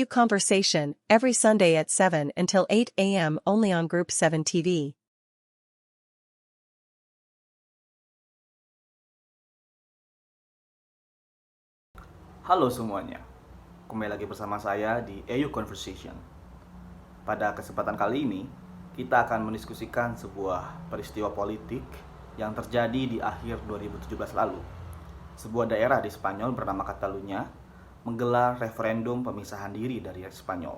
EU Conversation, every Sunday at 7 until 8 a.m. only on Group 7 TV. Halo semuanya, kembali lagi bersama saya di EU Conversation. Pada kesempatan kali ini, kita akan mendiskusikan sebuah peristiwa politik yang terjadi di akhir 2017 lalu. Sebuah daerah di Spanyol bernama Catalunya menggelar referendum pemisahan diri dari Spanyol.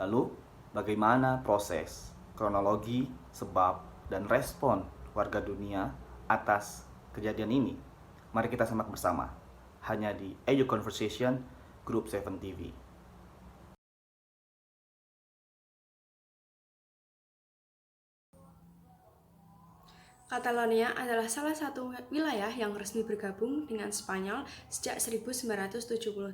Lalu, bagaimana proses, kronologi, sebab, dan respon warga dunia atas kejadian ini? Mari kita simak bersama, hanya di EU Conversation Group 7 TV. Catalonia adalah salah satu wilayah yang resmi bergabung dengan Spanyol sejak 1978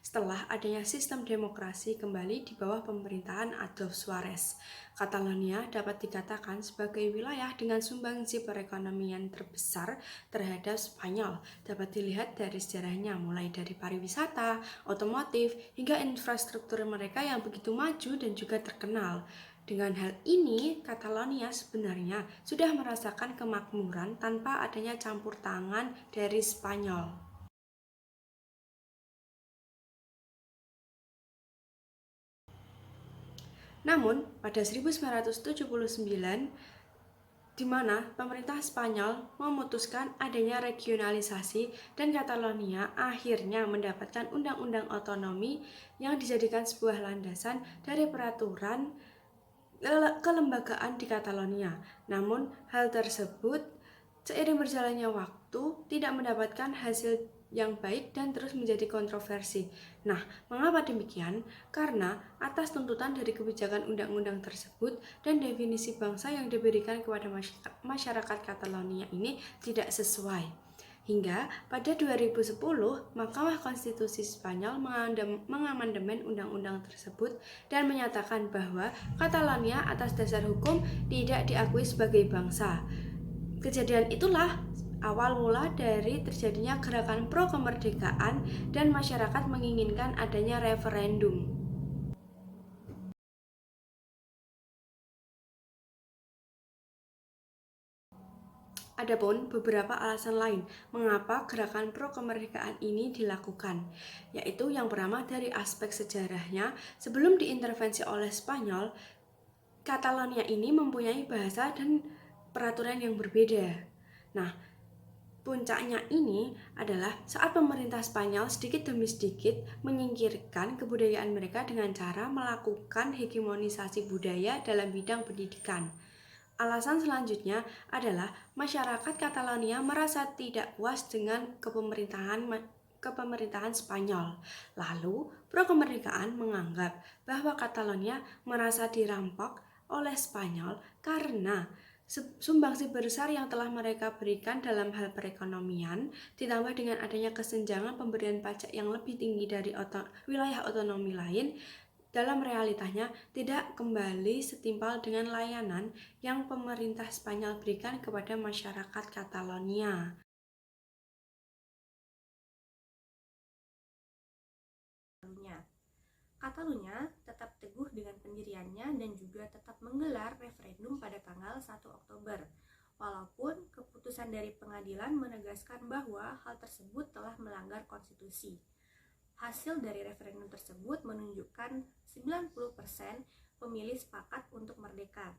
setelah adanya sistem demokrasi kembali di bawah pemerintahan Adolf Suarez. Catalonia dapat dikatakan sebagai wilayah dengan sumbangsi perekonomian terbesar terhadap Spanyol. Dapat dilihat dari sejarahnya, mulai dari pariwisata, otomotif, hingga infrastruktur mereka yang begitu maju dan juga terkenal. Dengan hal ini, Catalonia sebenarnya sudah merasakan kemakmuran tanpa adanya campur tangan dari Spanyol. Namun, pada 1979, di mana pemerintah Spanyol memutuskan adanya regionalisasi dan Catalonia akhirnya mendapatkan undang-undang otonomi yang dijadikan sebuah landasan dari peraturan kelembagaan di Catalonia. Namun, hal tersebut seiring berjalannya waktu tidak mendapatkan hasil yang baik dan terus menjadi kontroversi. Nah, mengapa demikian? Karena atas tuntutan dari kebijakan undang-undang tersebut dan definisi bangsa yang diberikan kepada masyarakat Catalonia ini tidak sesuai. Hingga pada 2010, Mahkamah Konstitusi Spanyol mengamandemen undang-undang tersebut dan menyatakan bahwa Catalonia atas dasar hukum tidak diakui sebagai bangsa. Kejadian itulah awal mula dari terjadinya gerakan pro kemerdekaan dan masyarakat menginginkan adanya referendum. Adapun beberapa alasan lain mengapa gerakan pro kemerdekaan ini dilakukan, yaitu yang pertama dari aspek sejarahnya. Sebelum diintervensi oleh Spanyol, Catalonia ini mempunyai bahasa dan peraturan yang berbeda. Nah, puncaknya ini adalah saat pemerintah Spanyol sedikit demi sedikit menyingkirkan kebudayaan mereka dengan cara melakukan hegemonisasi budaya dalam bidang pendidikan. Alasan selanjutnya adalah masyarakat Catalonia merasa tidak puas dengan kepemerintahan Spanyol. Lalu, pro kemerdekaan menganggap bahwa Catalonia merasa dirampok oleh Spanyol karena sumbangsi besar yang telah mereka berikan dalam hal perekonomian, ditambah dengan adanya kesenjangan pemberian pajak yang lebih tinggi dari wilayah otonomi lain, dalam realitanya tidak kembali setimpal dengan layanan yang pemerintah Spanyol berikan kepada masyarakat Catalonia. Catalunya tetap teguh dengan pendiriannya dan juga tetap menggelar referendum pada tanggal 1 Oktober. Walaupun keputusan dari pengadilan menegaskan bahwa hal tersebut telah melanggar konstitusi. Hasil dari referendum tersebut menunjukkan 90% pemilih sepakat untuk merdeka.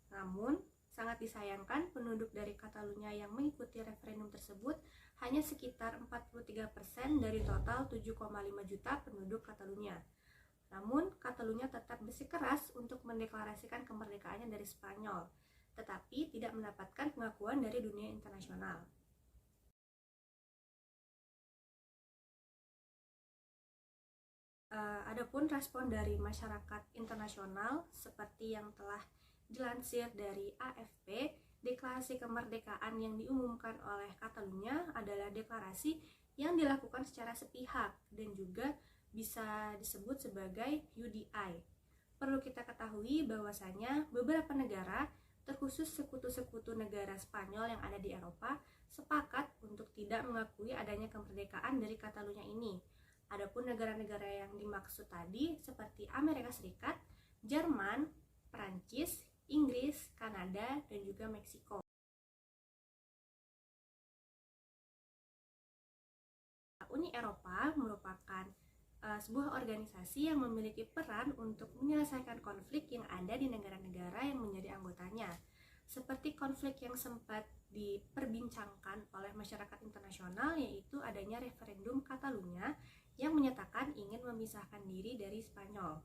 Namun, sangat disayangkan penduduk dari Catalunya yang mengikuti referendum tersebut hanya sekitar 43% dari total 7,5 juta penduduk Catalunya. Namun, Catalunya tetap bersikeras untuk mendeklarasikan kemerdekaannya dari Spanyol, tetapi tidak mendapatkan pengakuan dari dunia internasional. Adapun respon dari masyarakat internasional seperti yang telah dilansir dari AFP, deklarasi kemerdekaan yang diumumkan oleh Catalunya adalah deklarasi yang dilakukan secara sepihak dan juga bisa disebut sebagai UDI. Perlu kita ketahui bahwasanya beberapa negara, terkhusus sekutu-sekutu negara Spanyol yang ada di Eropa, sepakat untuk tidak mengakui adanya kemerdekaan dari Catalunya ini. Adapun negara-negara yang dimaksud tadi seperti Amerika Serikat, Jerman, Perancis, Inggris, Kanada, dan juga Meksiko. Uni Eropa merupakan sebuah organisasi yang memiliki peran untuk menyelesaikan konflik yang ada di negara-negara yang menjadi anggotanya. Seperti konflik yang sempat diperbincangkan oleh masyarakat internasional, yaitu adanya referendum Catalunya yang menyatakan ingin memisahkan diri dari Spanyol.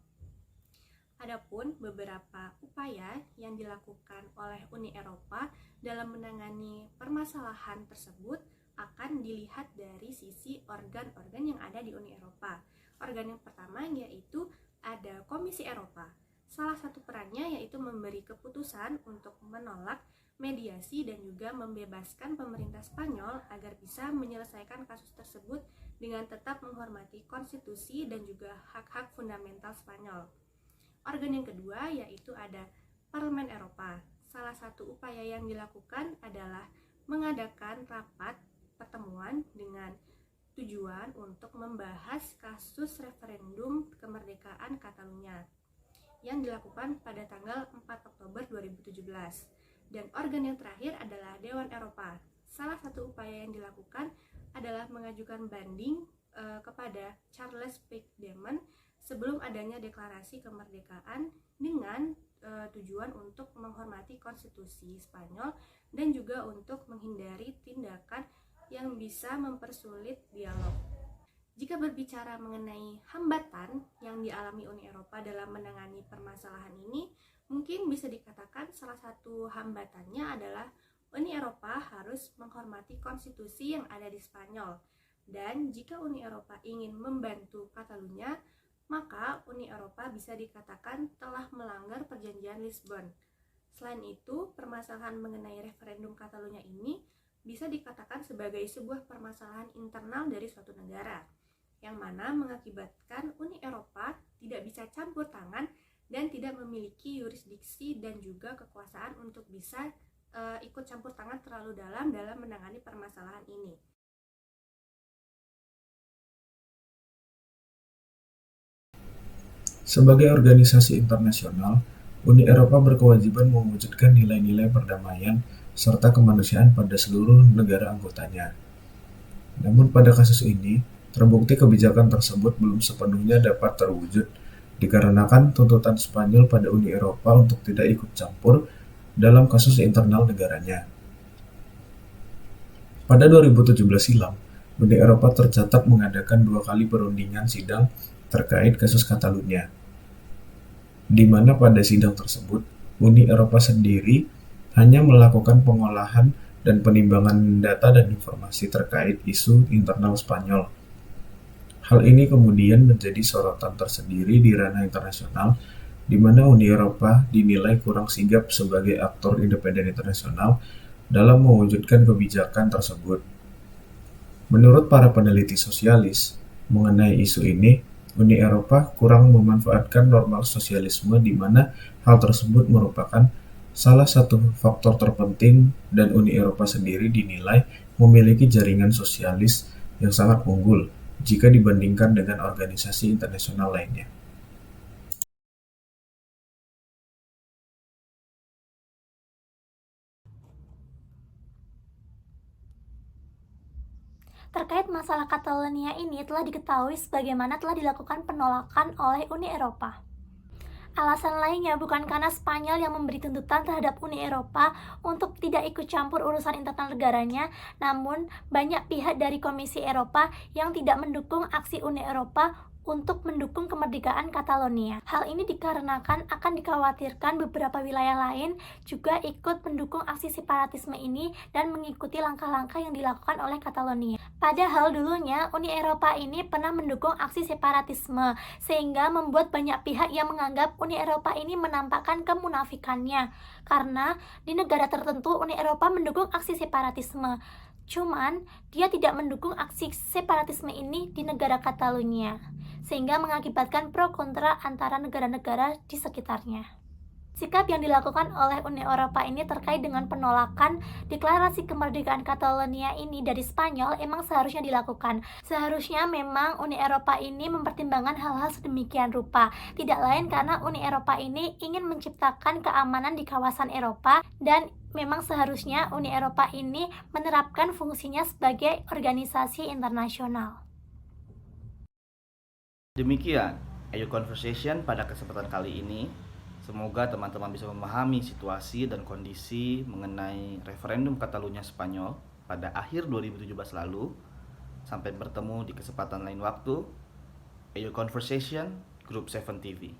Adapun beberapa upaya yang dilakukan oleh Uni Eropa dalam menangani permasalahan tersebut akan dilihat dari sisi organ-organ yang ada di Uni Eropa. Organ yang pertama yaitu ada Komisi Eropa. Salah satu perannya yaitu memberi keputusan untuk menolak mediasi dan juga membebaskan pemerintah Spanyol agar bisa menyelesaikan kasus tersebut dengan tetap menghormati konstitusi dan juga hak-hak fundamental Spanyol. Organ yang kedua yaitu ada Parlemen Eropa. Salah satu upaya yang dilakukan adalah mengadakan rapat pertemuan dengan tujuan untuk membahas kasus referendum kemerdekaan Catalunya yang dilakukan pada tanggal 4 Oktober 2017. Dan organ yang terakhir adalah Dewan Eropa. Salah satu upaya yang dilakukan adalah mengajukan banding kepada Charles Puigdemont sebelum adanya deklarasi kemerdekaan dengan tujuan untuk menghormati konstitusi Spanyol dan juga untuk menghindari tindakan yang bisa mempersulit dialog. Jika berbicara mengenai hambatan yang dialami Uni Eropa dalam menangani permasalahan ini, mungkin bisa dikatakan salah satu hambatannya adalah Uni Eropa harus menghormati konstitusi yang ada di Spanyol. Dan jika Uni Eropa ingin membantu Catalunya, maka Uni Eropa bisa dikatakan telah melanggar perjanjian Lisbon. Selain itu, permasalahan mengenai referendum Catalunya ini bisa dikatakan sebagai sebuah permasalahan internal dari suatu negara, yang mana mengakibatkan Uni Eropa tidak bisa campur tangan dan tidak memiliki yurisdiksi dan juga kekuasaan untuk bisa ikut campur tangan terlalu dalam menangani permasalahan ini. Sebagai organisasi internasional, Uni Eropa berkewajiban mewujudkan nilai-nilai perdamaian serta kemanusiaan pada seluruh negara anggotanya. Namun pada kasus ini, terbukti kebijakan tersebut belum sepenuhnya dapat terwujud, dikarenakan tuntutan Spanyol pada Uni Eropa untuk tidak ikut campur dalam kasus internal negaranya. Pada 2017 silam, Uni Eropa tercatat mengadakan 2 kali perundingan sidang terkait kasus Catalunya, di mana pada sidang tersebut, Uni Eropa sendiri hanya melakukan pengolahan dan penimbangan data dan informasi terkait isu internal Spanyol. Hal ini kemudian menjadi sorotan tersendiri di ranah internasional, di mana Uni Eropa dinilai kurang sigap sebagai aktor independen internasional dalam mewujudkan kebijakan tersebut. Menurut para peneliti sosialis mengenai isu ini, Uni Eropa kurang memanfaatkan norma sosialisme di mana hal tersebut merupakan salah satu faktor terpenting dan Uni Eropa sendiri dinilai memiliki jaringan sosialis yang sangat unggul jika dibandingkan dengan organisasi internasional lainnya. Terkait masalah Catalonia ini telah diketahui sebagaimana telah dilakukan penolakan oleh Uni Eropa. Alasan lainnya bukan karena Spanyol yang memberi tuntutan terhadap Uni Eropa untuk tidak ikut campur urusan internal negaranya, namun banyak pihak dari Komisi Eropa yang tidak mendukung aksi Uni Eropa untuk mendukung kemerdekaan Catalonia. Hal ini dikarenakan akan dikhawatirkan beberapa wilayah lain juga ikut mendukung aksi separatisme ini dan mengikuti langkah-langkah yang dilakukan oleh Catalonia. Padahal dulunya Uni Eropa ini pernah mendukung aksi separatisme, sehingga membuat banyak pihak yang menganggap Uni Eropa ini menampakkan kemunafikannya, karena di negara tertentu Uni Eropa mendukung aksi separatisme. Cuman, dia tidak mendukung aksi separatisme ini di negara Catalunya, sehingga mengakibatkan pro kontra antara negara-negara di sekitarnya. Sikap yang dilakukan oleh Uni Eropa ini terkait dengan penolakan deklarasi kemerdekaan Catalonia ini dari Spanyol emang seharusnya dilakukan. Seharusnya memang Uni Eropa ini mempertimbangkan hal-hal sedemikian rupa. Tidak lain karena Uni Eropa ini ingin menciptakan keamanan di kawasan Eropa dan memang seharusnya Uni Eropa ini menerapkan fungsinya sebagai organisasi internasional. Demikian EU Conversation pada kesempatan kali ini. Semoga teman-teman bisa memahami situasi dan kondisi mengenai referendum Catalunya Spanyol pada akhir 2017 lalu. Sampai bertemu di kesempatan lain waktu. EU Conversation, Group 7 TV.